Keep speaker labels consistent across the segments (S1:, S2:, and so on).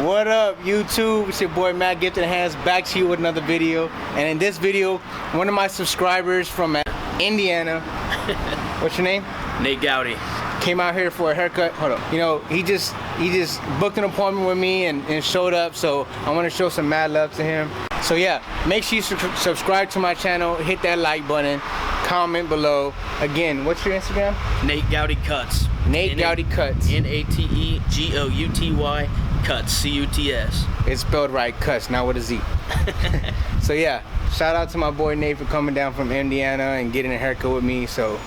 S1: What up, YouTube? It's your boy Matt Giftedhands, back to you with another video. And in this video, one of my subscribers from Indiana, what's your name?
S2: Nate Gowdy.
S1: Came out here for a haircut. Hold up. You know, he just booked an appointment with me and showed up, so I want to show some mad love to him. So yeah, make sure you subscribe to my channel, hit that like button, comment below. Again, what's your Instagram?
S2: Nate Gowdy Cuts.
S1: Nate Gowdy Cuts.
S2: N-A-T-E-G-O-U-T-Y Cuts. C-U-T-S.
S1: It's spelled right, Cuts, not with a Z. So yeah, shout out to my boy Nate for coming down from Indiana and getting a haircut with me. So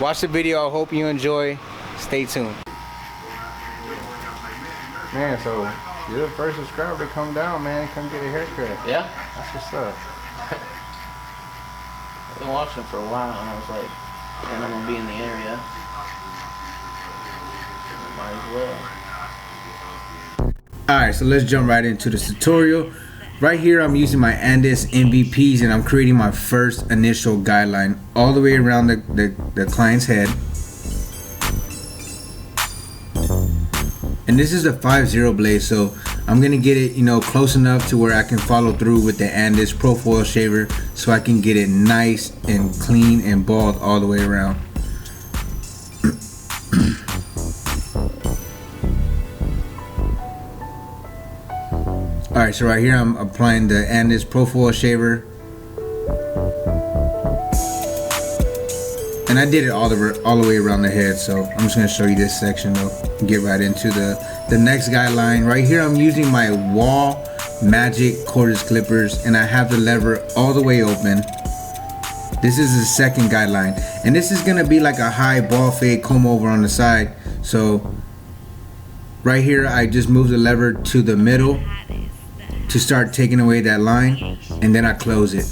S1: watch the video. I hope you enjoy. Stay tuned. Man, so you're the first subscriber to come down, man. Come get a haircut.
S2: Yeah?
S1: That's what's up.
S2: I've been watching for a while and I was like, man, I'm gonna be in the area. Might as well.
S1: Alright, so let's jump right into the tutorial. Right here I'm using my Andes MVPs and I'm creating my first initial guideline all the way around the client's head. And this is a 5-0 blade, so I'm gonna get it, you know, close enough to where I can follow through with the Andes Pro Foil shaver so I can get it nice and clean and bald all the way around. Alright, so right here I'm applying the Andes Pro Foil shaver. And I did it all the way around the head, so I'm just going to show you this section though. Get right into the next guideline. Right here I'm using my Wall Magic cordless clippers and I have the lever all the way open. This is the second guideline. And this is going to be like a high ball fade comb over on the side. So right here I just move the lever to the middle to start taking away that line, and then I close it.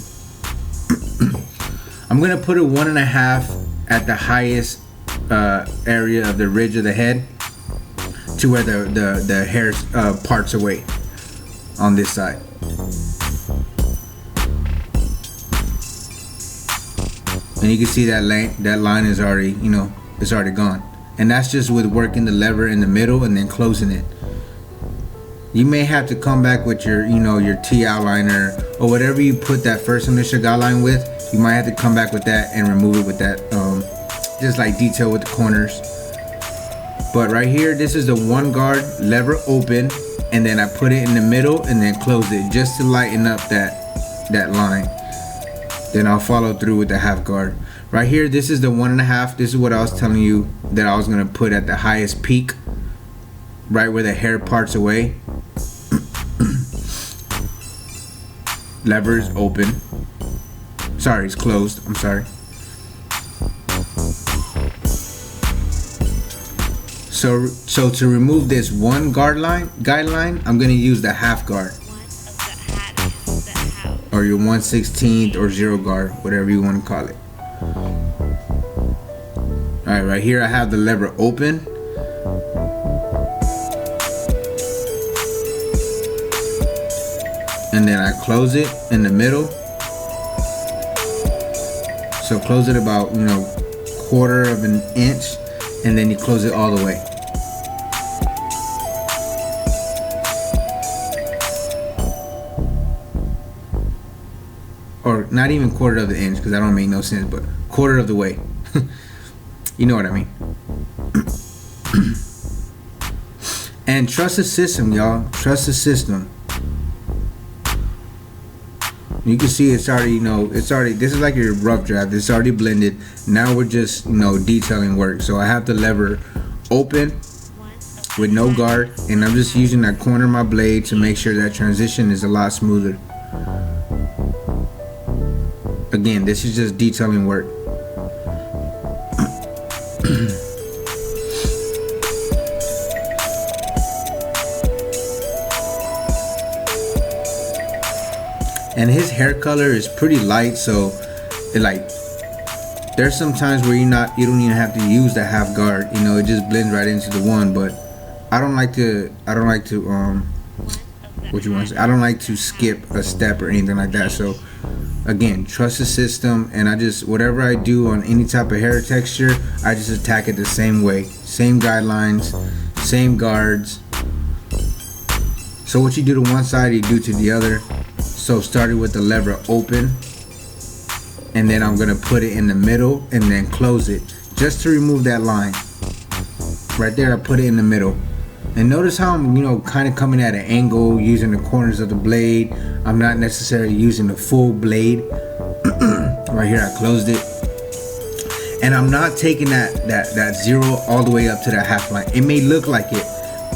S1: I'm gonna put it 1.5 at the highest area of the ridge of the head to where the hair parts away on this side. And you can see that line is already, you know, it's already gone. And that's just with working the lever in the middle and then closing it. You may have to come back with your, you know, your T outliner or whatever you put that first initial guideline with. You might have to come back with that and remove it with that, just like detail with the corners. But right here, this is the one guard, lever open, and then I put it in the middle and then close it just to lighten up that line. Then I'll follow through with the half guard. Right here, this is the 1.5. This is what I was telling you that I was gonna put at the highest peak, right where the hair parts away. Lever is open. Sorry, it's closed. I'm sorry. So to remove this one guideline, I'm gonna use the half guard, or your 1/16 or 0 guard, whatever you want to call it. All right, right here I have the lever open. And then I close it in the middle. So close it about, you know, 1/4 of an inch, and then you close it all the way. Or not even 1/4 of the inch, because that don't make no sense, but 1/4 of the way. You know what I mean. And trust the system, y'all. Trust the system. You can see it's already, you know, this is like your rough draft. It's already blended. Now we're just, you know, detailing work. So I have the lever open with no guard, and I'm just using that corner of my blade to make sure that transition is a lot smoother. Again, this is just detailing work. And his hair color is pretty light, so it, like, there's some times where you don't even have to use the half guard, you know, it just blends right into the one. But I don't like to what you want to say, I don't like to skip a step or anything like that. So again, trust the system, and whatever I do on any type of hair texture, I just attack it the same way, same guidelines, same guards, So what you do to one side, you do to the other. So starting with the lever open, and then I'm gonna put it in the middle and then close it just to remove that line. Right there, I put it in the middle. And notice how I'm, kind of coming at an angle using the corners of the blade. I'm not necessarily using the full blade. Right here, I closed it. And I'm not taking that zero all the way up to that half line. It may look like it,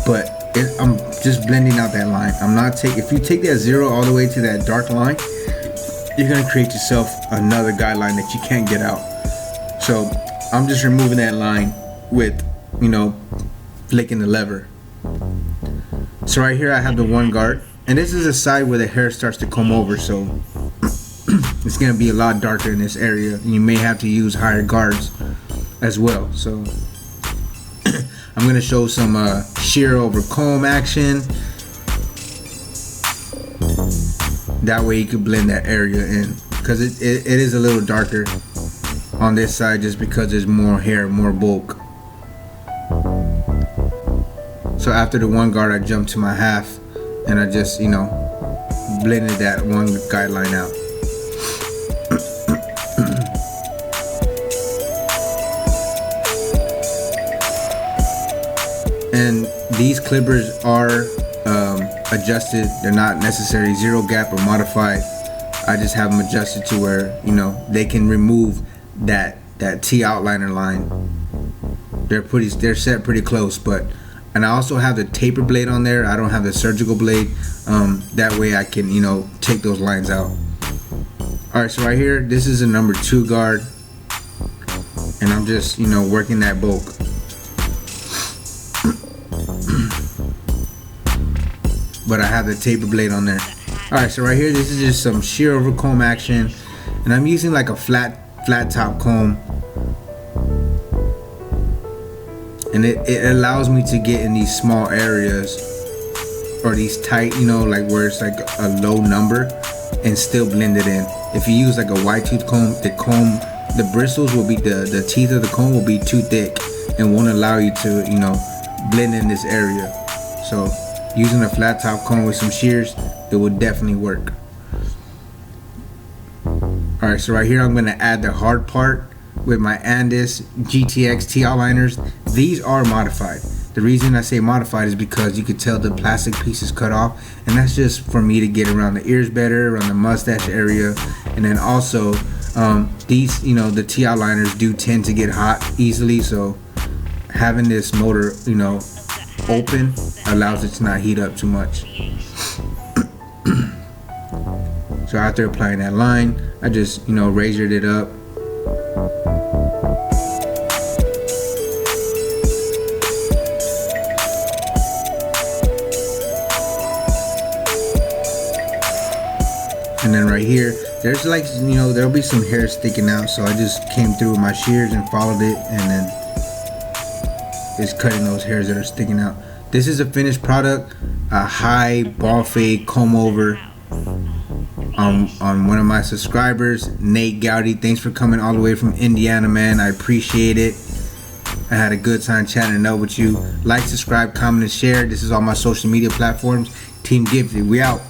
S1: but I'm just blending out that line. I'm not if you take that zero all the way to that dark line, you're gonna create yourself another guideline that you can't get out. So I'm just removing that line with, flicking the lever. So right here I have the one guard, and this is a side where the hair starts to come over, so it's gonna be a lot darker in this area. You may have to use higher guards as well. So I'm gonna show some shear over comb action. That way you can blend that area in, because it is a little darker on this side just because there's more hair, more bulk. So after the one guard, I jumped to my half, and I just, blended that one guideline out. And these clippers are adjusted. They're not necessarily zero gap or modified. I just have them adjusted to where, they can remove that T outliner line. They're set pretty close, and I also have the taper blade on there. I don't have the surgical blade. That way I can, take those lines out. Alright, so right here, this is a number 2 guard, and I'm just, working that bulk. But I have the taper blade on there. Alright, so right here, this is just some shear over comb action, and I'm using like a flat top comb, and it allows me to get in these small areas, or these tight, like where it's like a low number, and still blend it in. If you use like a wide tooth comb, the bristles will be, the teeth of the comb will be too thick and won't allow you to, blend in this area. So using a flat top comb with some shears, it would definitely work. Alright, so right here I'm going to add the hard part with my Andis GTX T outliners. These are modified. The reason I say modified is because you could tell the plastic piece is cut off, and that's just for me to get around the ears better, around the mustache area. And then also these, the T outliners do tend to get hot easily, so having this motor, open allows it to not heat up too much. So after applying that line, I just, razored it up. And then right here, there's like, there'll be some hair sticking out, so I just came through with my shears and followed it, and then it's cutting those hairs that are sticking out. This is a finished product, a high ball fade comb over on one of my subscribers, Nate Gowdy. Thanks for coming all the way from Indiana, man. I appreciate it. I had a good time chatting it up with you. Like, subscribe, comment, and share. This is all my social media platforms. Team Gifted, we out.